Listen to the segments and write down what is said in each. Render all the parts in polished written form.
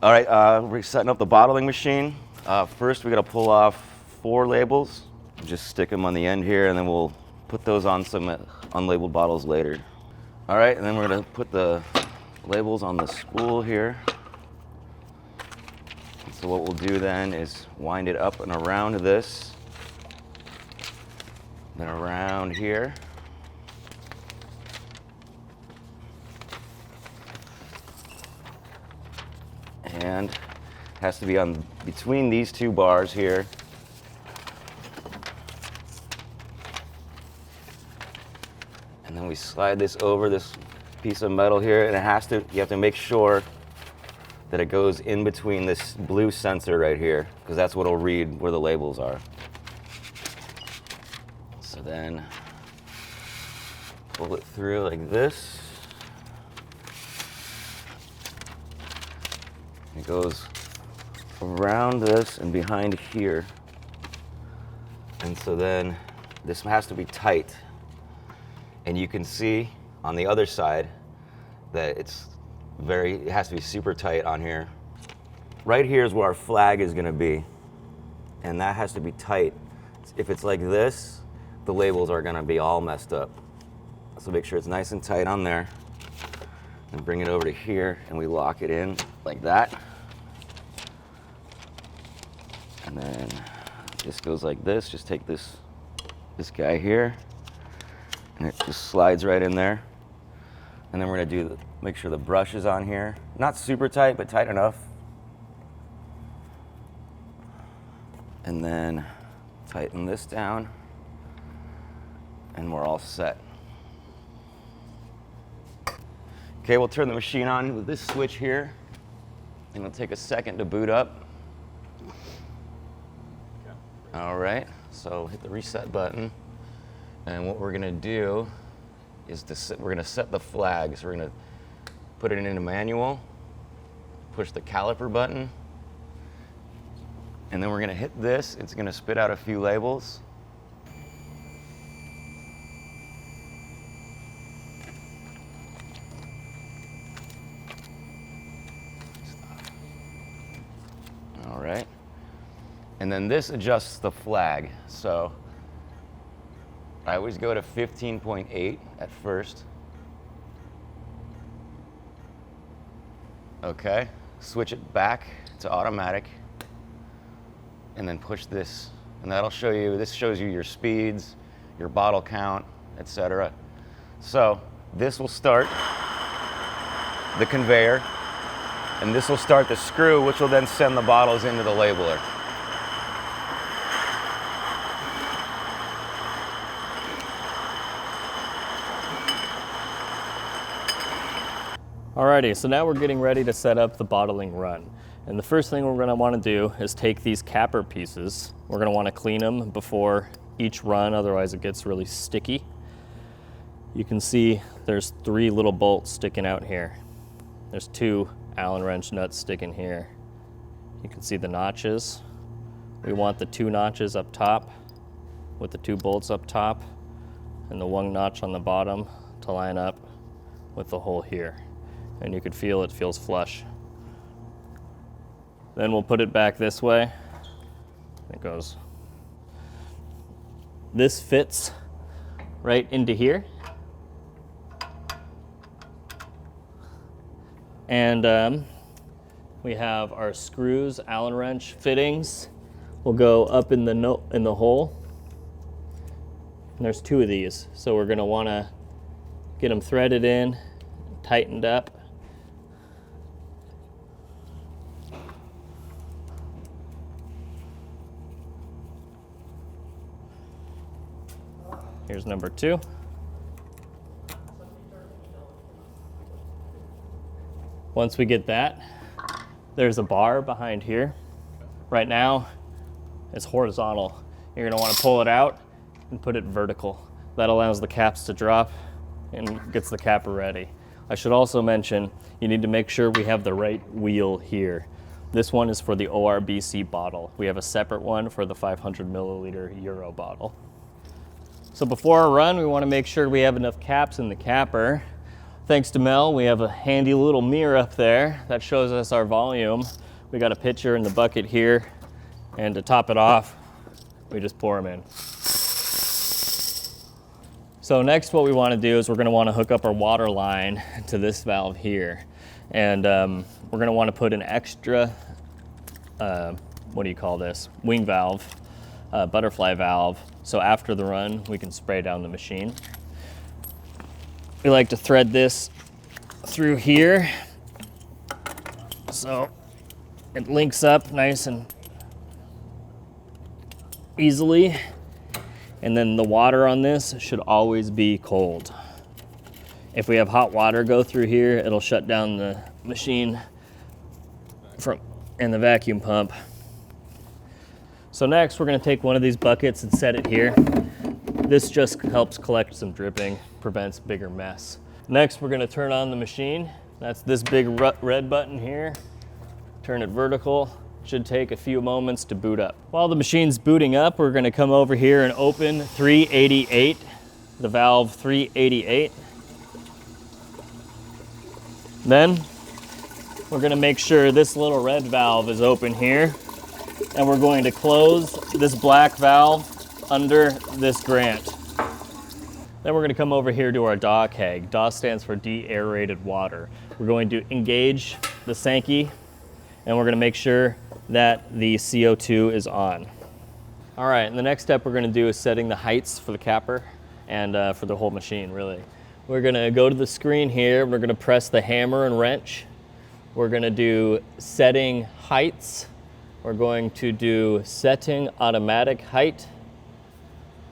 All right, we're setting up the bottling machine. First, we gotta pull off 4 labels. Just stick them on the end here, and then we'll put those on some unlabeled bottles later. All right, and then we're gonna put the labels on the spool here. So what we'll do then is wind it up and around this, then around here. And it has to be on between these 2 bars here. And then we slide this over this piece of metal here, and you have to make sure that it goes in between this blue sensor right here, because that's what will read where the labels are. So then pull it through like this. It goes around this and behind here. And so then this has to be tight. And you can see on the other side that it has to be super tight on here. Right here is where our flag is gonna be. And that has to be tight. If it's like this, the labels are gonna be all messed up. So make sure it's nice and tight on there. And bring it over to here, and we lock it in like that. And then this goes like this. Just take this guy here, and it just slides right in there. And then we're gonna make sure the brush is on here. Not super tight, but tight enough. And then tighten this down, and we're all set. Okay, we'll turn the machine on with this switch here, and it'll take a second to boot up. All right, so hit the reset button, and what we're gonna do is we're gonna set the flag. So we're gonna put it into manual, push the caliper button, and then we're gonna hit this. It's gonna spit out a few labels. All right. And then this adjusts the flag. So I always go to 15.8 at first. Okay, switch it back to automatic, and then push this. And that'll show you, this shows you your speeds, your bottle count, etc. So this will start the conveyor, and this will start the screw, which will then send the bottles into the labeler. Alrighty, so now we're getting ready to set up the bottling run. And the first thing we're gonna wanna do is take these capper pieces. We're gonna wanna clean them before each run, otherwise it gets really sticky. You can see there's 3 little bolts sticking out here. There's 2 Allen wrench nuts sticking here. You can see the notches. We want the 2 notches up top with the 2 bolts up top, and the 1 notch on the bottom to line up with the hole here. And you could feel it feels flush. Then we'll put it back this way. It goes. This fits right into here. And we have our screws, Allen wrench fittings will go up in the hole. And there's 2 of these, so we're gonna wanna get them threaded in, tightened up. Here's number 2. Once we get that, there's a bar behind here. Right now, it's horizontal. You're gonna wanna pull it out and put it vertical. That allows the caps to drop and gets the capper ready. I should also mention, you need to make sure we have the right wheel here. This one is for the ORBC bottle. We have a separate one for the 500 milliliter Euro bottle. So before our run, we want to make sure we have enough caps in the capper. Thanks to Mel, we have a handy little mirror up there that shows us our volume. We got a pitcher in the bucket here, and to top it off, we just pour them in. So next what we want to do is we're going to want to hook up our water line to this valve here. And we're going to want to put an extra, what do you call this, wing valve, butterfly valve. So after the run, we can spray down the machine. We like to thread this through here so it links up nice and easily. And then the water on this should always be cold. If we have hot water go through here, it'll shut down the machine and the vacuum pump. So next, we're gonna take one of these buckets and set it here. This just helps collect some dripping, prevents bigger mess. Next, we're gonna turn on the machine. That's this big red button here. Turn it vertical. Should take a few moments to boot up. While the machine's booting up, we're gonna come over here and open 388, the valve 388. Then, we're gonna make sure this little red valve is open here, and we're going to close this black valve under this grant. Then we're gonna come over here to our DAW keg. DAW stands for de-aerated water. We're going to engage the Sankey, and we're gonna make sure that the CO2 is on. All right, and the next step we're gonna do is setting the heights for the capper and for the whole machine, really. We're gonna go to the screen here, we're gonna press the hammer and wrench. We're gonna do setting heights. We're going to do setting automatic height.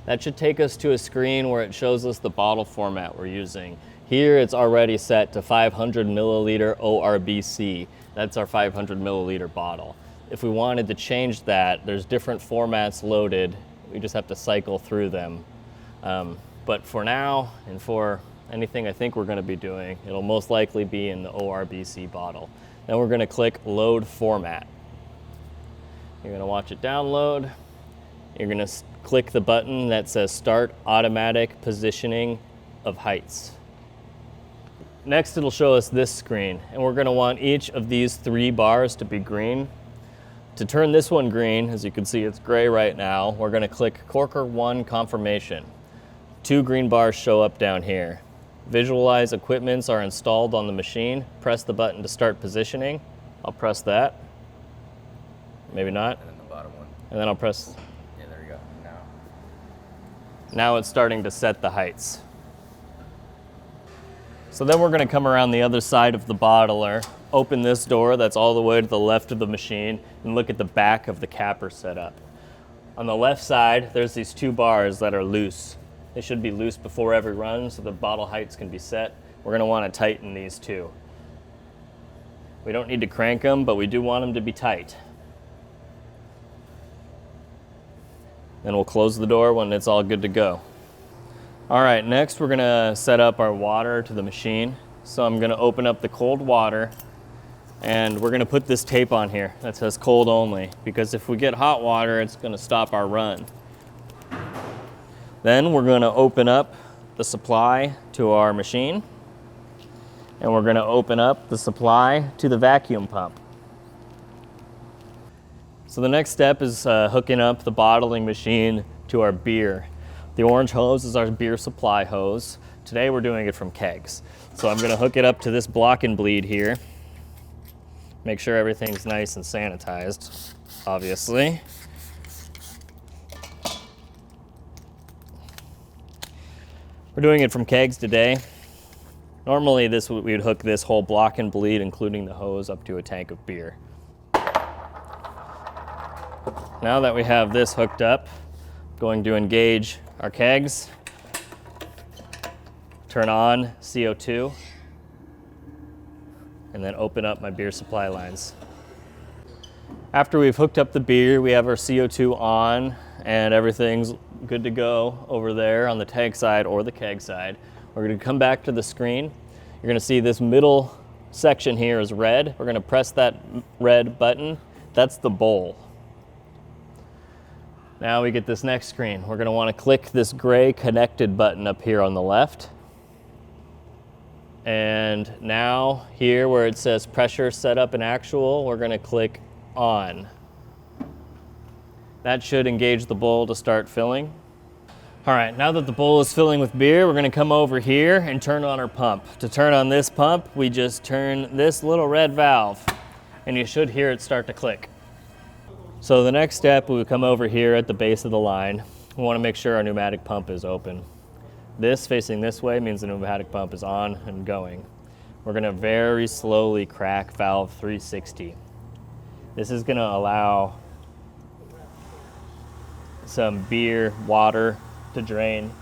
That should take us to a screen where it shows us the bottle format we're using. Here it's already set to 500 milliliter ORBC. That's our 500 milliliter bottle. If we wanted to change that, there's different formats loaded. We just have to cycle through them. But for now, and for anything I think we're gonna be doing, it'll most likely be in the ORBC bottle. Then we're gonna click Load Format. You're gonna watch it download. You're gonna click the button that says Start Automatic Positioning of Heights. Next, it'll show us this screen, and we're gonna want each of these 3 bars to be green. To turn this one green, as you can see, it's gray right now, we're gonna click Corker 1 Confirmation. 2 green bars show up down here. Visualize equipments are installed on the machine. Press the button to start positioning. I'll press that. Maybe not. And then the bottom one. And then I'll press. Yeah, there you go. Now it's starting to set the heights. So then we're gonna come around the other side of the bottler, open this door that's all the way to the left of the machine, and look at the back of the capper setup. On the left side, there's these 2 bars that are loose. They should be loose before every run so the bottle heights can be set. We're gonna wanna tighten these 2. We don't need to crank them, but we do want them to be tight. Then we'll close the door when it's all good to go. All right, next we're gonna set up our water to the machine. So I'm gonna open up the cold water, and we're gonna put this tape on here that says cold only, because if we get hot water, it's gonna stop our run. Then we're gonna open up the supply to our machine, and we're gonna open up the supply to the vacuum pump. So the next step is hooking up the bottling machine to our beer. The orange hose is our beer supply hose. Today we're doing it from kegs. So I'm gonna hook it up to this block and bleed here. Make sure everything's nice and sanitized, obviously. We're doing it from kegs today. Normally we would hook this whole block and bleed, including the hose, up to a tank of beer. Now that we have this hooked up, I'm going to engage our kegs, turn on CO2, and then open up my beer supply lines. After we've hooked up the beer, we have our CO2 on, and everything's good to go over there on the tank side or the keg side. We're gonna come back to the screen. You're gonna see this middle section here is red. We're gonna press that red button. That's the bowl. Now we get this next screen. We're gonna wanna click this gray connected button up here on the left. And now here where it says pressure setup and actual, we're gonna click on. That should engage the bowl to start filling. All right, now that the bowl is filling with beer, we're gonna come over here and turn on our pump. To turn on this pump, we just turn this little red valve and you should hear it start to click. So the next step, we come over here at the base of the line. We wanna make sure our pneumatic pump is open. This facing this way means the pneumatic pump is on and going. We're gonna very slowly crack valve 360. This is gonna allow some beer, water to drain.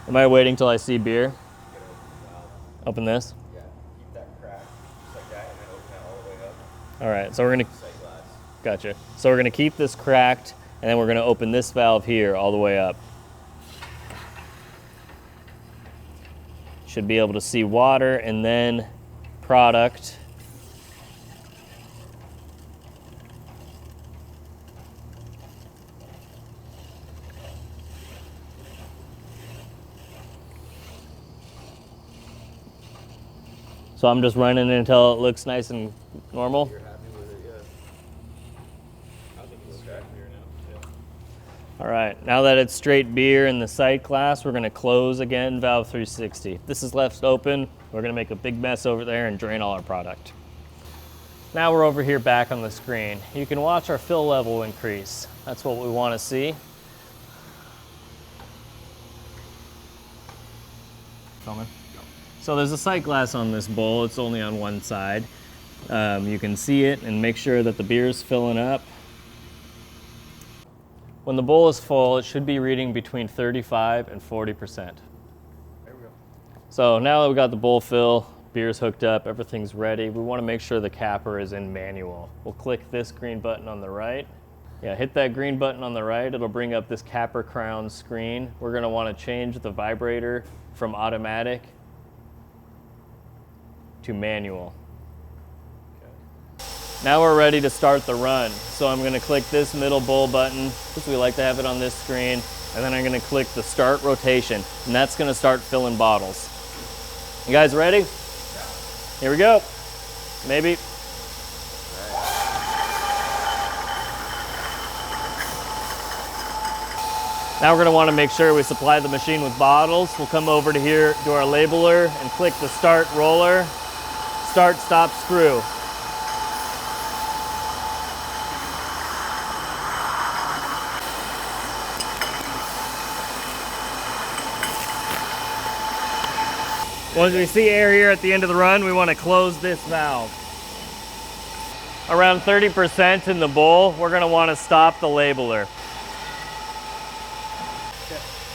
Am I waiting till I see beer? Open this? Yeah, keep that crack just like that and then open it all the way up. All right, so we're gonna, Sight glass. gotcha. So we're gonna keep this cracked and then we're gonna open this valve here all the way up. Should be able to see water and then product. So I'm just running it until it looks nice and normal. You're happy with it, yeah. I think it's straight beer now. Yeah. All right, now that it's straight beer in the sight glass, we're gonna close again valve 360. If this is left open, we're gonna make a big mess over there and drain all our product. Now we're over here back on the screen. You can watch our fill level increase. That's what we wanna see. Filming. So there's a sight glass on this bowl. It's only on one side. You can see it and make sure that the beer is filling up. When the bowl is full, it should be reading between 35 and 40%. There we go. So now that we got the bowl fill, beer's hooked up, everything's ready, we want to make sure the capper is in manual. We'll click this green button on the right. Yeah, hit that green button on the right. It'll bring up this capper crown screen. We're going to want to change the vibrator from automatic to manual. Now we're ready to start the run. So I'm gonna click this middle bowl button, because we like to have it on this screen, and then I'm gonna click the start rotation, and that's gonna start filling bottles. You guys ready? Yeah. Here we go. Maybe. Now we're gonna wanna make sure we supply the machine with bottles. We'll come over to here to our labeler and click the start roller, start, stop, screw. Once we see air here at the end of the run, we want to close this valve. Around 30% in the bowl, we're going to want to stop the labeler.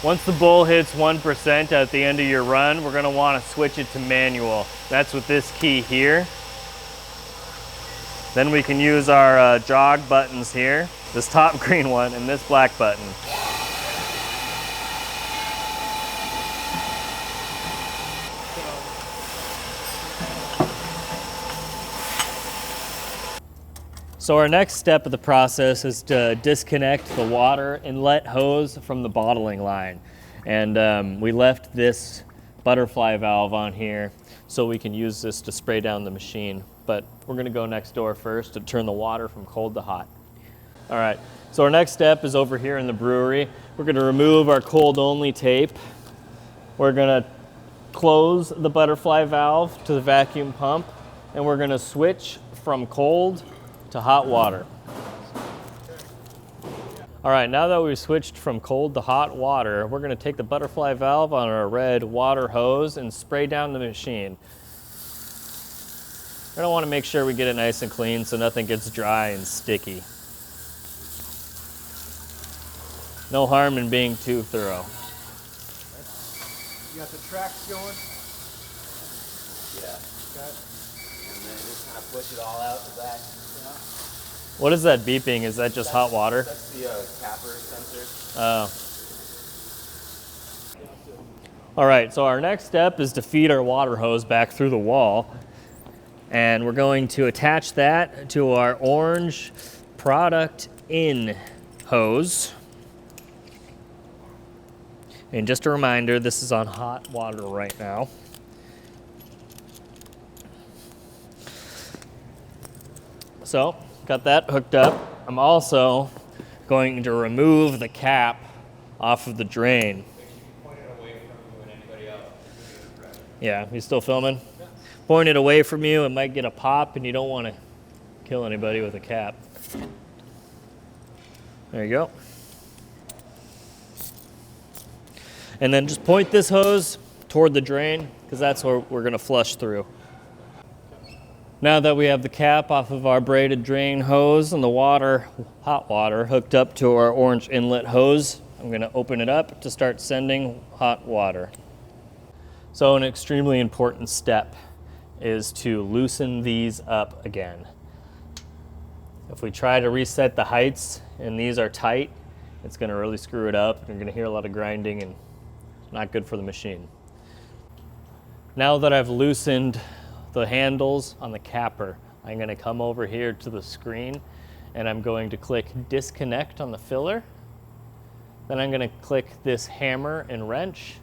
Once the bowl hits 1% at the end of your run, we're going to want to switch it to manual. That's with this key here. Then we can use our jog buttons here, this top green one and this black button. So our next step of the process is to disconnect the water inlet hose from the bottling line. And we left this butterfly valve on here so we can use this to spray down the machine. But we're gonna go next door first to turn the water from cold to hot. All right, so our next step is over here in the brewery. We're gonna remove our cold only tape. We're gonna close the butterfly valve to the vacuum pump, and we're gonna switch from cold to hot water. All right, now that we've switched from cold to hot water, we're gonna take the butterfly valve on our red water hose and spray down the machine. We're gonna wanna make sure we get it nice and clean so nothing gets dry and sticky. No harm in being too thorough. You got the tracks going? Yeah. Okay. And then just kind of push it all out the back. What is that beeping? Is that just hot water? That's the capper sensor. Oh. All right, so our next step is to feed our water hose back through the wall. And we're going to attach that to our orange product in hose. And just a reminder, this is on hot water right now. So, got that hooked up. I'm also going to remove the cap off of the drain. Yeah, you still filming? Yeah. Point it away from you, it might get a pop, and you don't want to kill anybody with a cap. There you go. And then just point this hose toward the drain, because that's where we're going to flush through. Now that we have the cap off of our braided drain hose and the water, hot water, hooked up to our orange inlet hose, I'm going to open it up to start sending hot water. So an extremely important step is to loosen these up again. If we try to reset the heights and these are tight, it's going to really screw it up. You're going to hear a lot of grinding and not good for the machine. Now that I've loosened the handles on the capper, I'm going to come over here to the screen and I'm going to click disconnect on the filler. Then I'm going to click this hammer and wrench,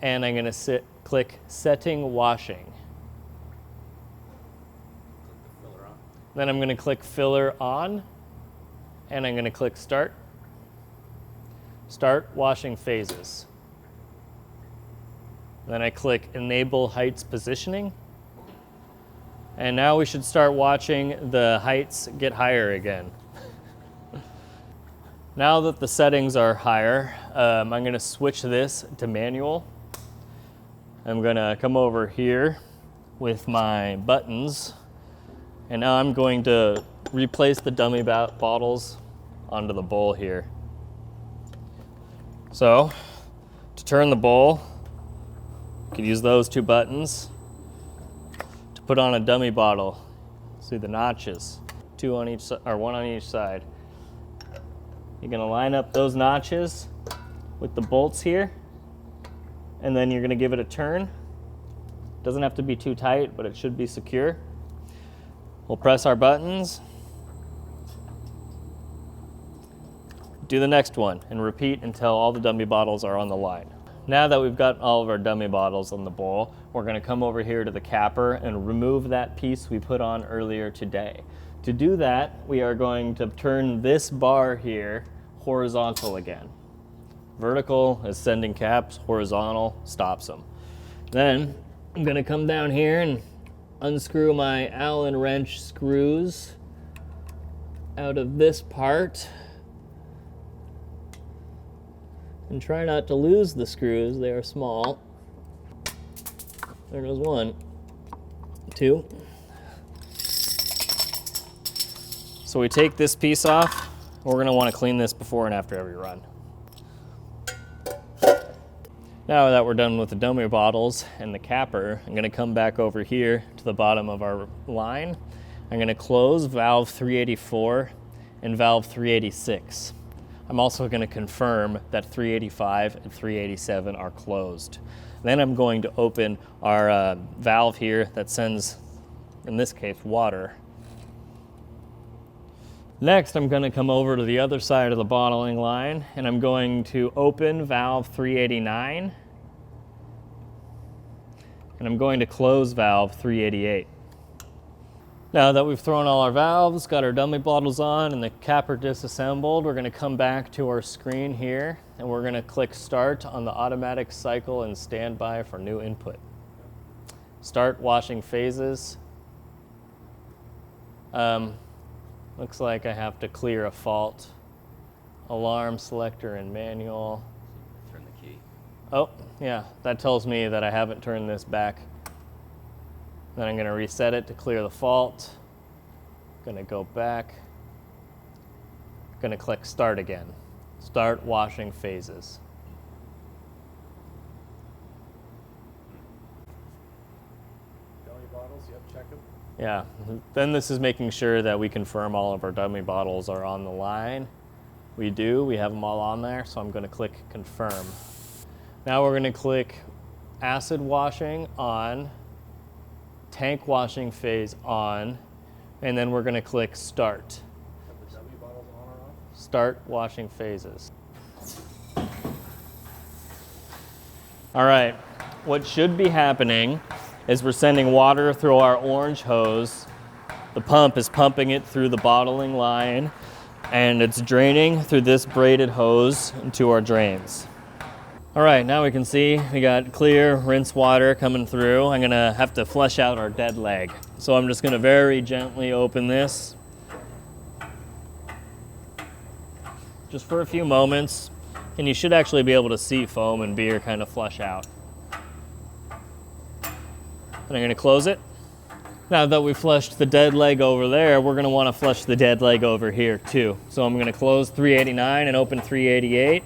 and I'm going to click setting washing. Then I'm going to click filler on, and I'm going to click start. Start washing phases. Then I click enable heights positioning. And now we should start watching the heights get higher again. Now that the settings are higher, I'm going to switch this to manual. I'm going to come over here with my buttons, and now I'm going to replace the dummy bottles onto the bowl here. So, to turn the bowl, you can use those two buttons. To put on a dummy bottle, see the notches, two on each or one on each side. You're going to line up those notches with the bolts here, and then you're going to give it a turn. Doesn't have to be too tight, but it should be secure. We'll press our buttons, do the next one, and repeat until all the dummy bottles are on the line. Now that we've got all of our dummy bottles on the bowl, we're going to come over here to the capper and remove that piece we put on earlier today. To do that, we are going to turn this bar here horizontal again. Vertical is sending caps, horizontal stops them. Then I'm going to come down here and unscrew my Allen wrench screws out of this part. And try not to lose the screws, they are small. There goes one, two. So we take this piece off. We're gonna wanna clean this before and after every run. Now that we're done with the dummy bottles and the capper, I'm gonna come back over here to the bottom of our line. I'm gonna close valve 384 and valve 386. I'm also going to confirm that 385 and 387 are closed. Then I'm going to open our valve here that sends, in this case, water. Next, I'm going to come over to the other side of the bottling line, and I'm going to open valve 389, and I'm going to close valve 388. Now that we've thrown all our valves, got our dummy bottles on, and the capper disassembled, we're going to come back to our screen here, and we're going to click start on the automatic cycle and standby for new input. Start washing phases. Looks like I have to clear a fault. Alarm selector and manual. Turn the key. Oh, yeah, that tells me that I haven't turned this back. Then I'm going to reset it to clear the fault. Going to go back. Going to click start again. Start washing phases. Dummy bottles, yep, check them. Yeah, then this is making sure that we confirm all of our dummy bottles are on the line. We do, we have them all on there, so I'm going to click confirm. Now we're going to click acid washing on, tank washing phase on, and then we're going to click start. Have the dummy bottles on or off? Start washing phases. All right, what should be happening is we're sending water through our orange hose. The pump is pumping it through the bottling line, and it's draining through this braided hose into our drains. All right, now we can see we got clear rinse water coming through. I'm gonna have to flush out our dead leg. So I'm just gonna very gently open this. Just for a few moments, and you should actually be able to see foam and beer kind of flush out. And I'm gonna close it. Now that we flushed the dead leg over there, we're gonna wanna flush the dead leg over here too. So I'm gonna close 389 and open 388.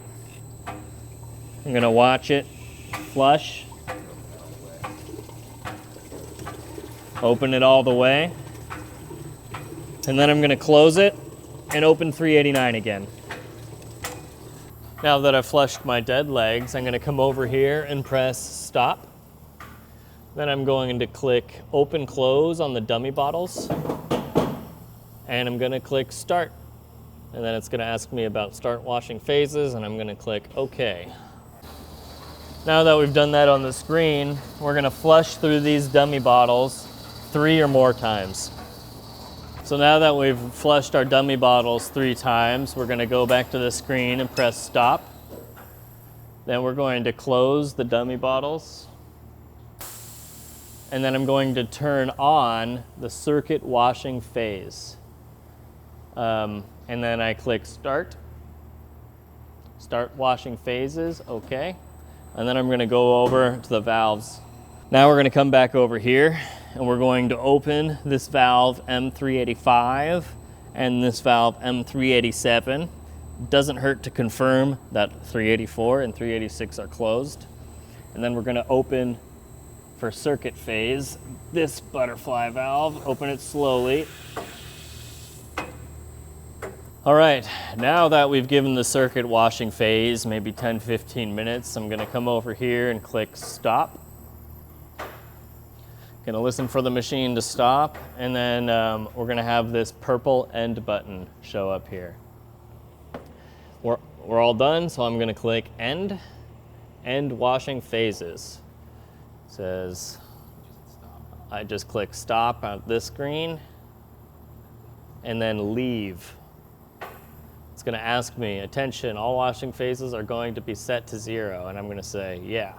I'm gonna watch it flush. Open it all the way. And then I'm gonna close it and open 389 again. Now that I've flushed my dead legs, I'm gonna come over here and press stop. Then I'm going to click open close on the dummy bottles. And I'm gonna click start. And then it's gonna ask me about start washing phases, and I'm gonna click OK. Now that we've done that on the screen, we're gonna flush through these dummy bottles 3 or more times. So now that we've flushed our dummy bottles 3 times, we're gonna go back to the screen and press stop. Then we're going to close the dummy bottles. And then I'm going to turn on the circuit washing phase. And then I click start. Start washing phases, okay. And then I'm gonna go over to the valves. Now we're gonna come back over here and we're going to open this valve M385 and this valve M387. Doesn't hurt to confirm that 384 and 386 are closed. And then we're gonna open for circuit phase this butterfly valve, open it slowly. All right, now that we've given the circuit washing phase maybe 10-15 minutes, I'm gonna come over here and click stop. Gonna listen for the machine to stop, and then we're gonna have this purple end button show up here. We're all done, so I'm gonna click end washing phases. It says, I just click stop on this screen, and then leave. It's gonna ask me, attention, all washing phases are going to be set to 0, and I'm gonna say, yeah.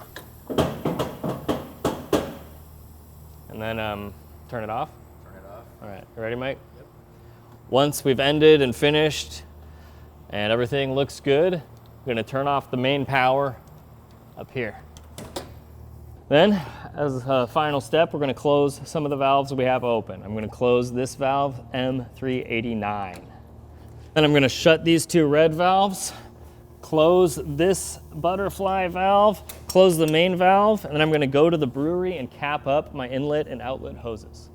And then turn it off. Turn it off. All right, you ready, Mike? Yep. Once we've ended and finished, and everything looks good, I'm gonna turn off the main power up here. Then, as a final step, we're gonna close some of the valves we have open. I'm gonna close this valve, M389. Then I'm gonna shut these 2 red valves, close this butterfly valve, close the main valve, and then I'm gonna go to the brewery and cap up my inlet and outlet hoses.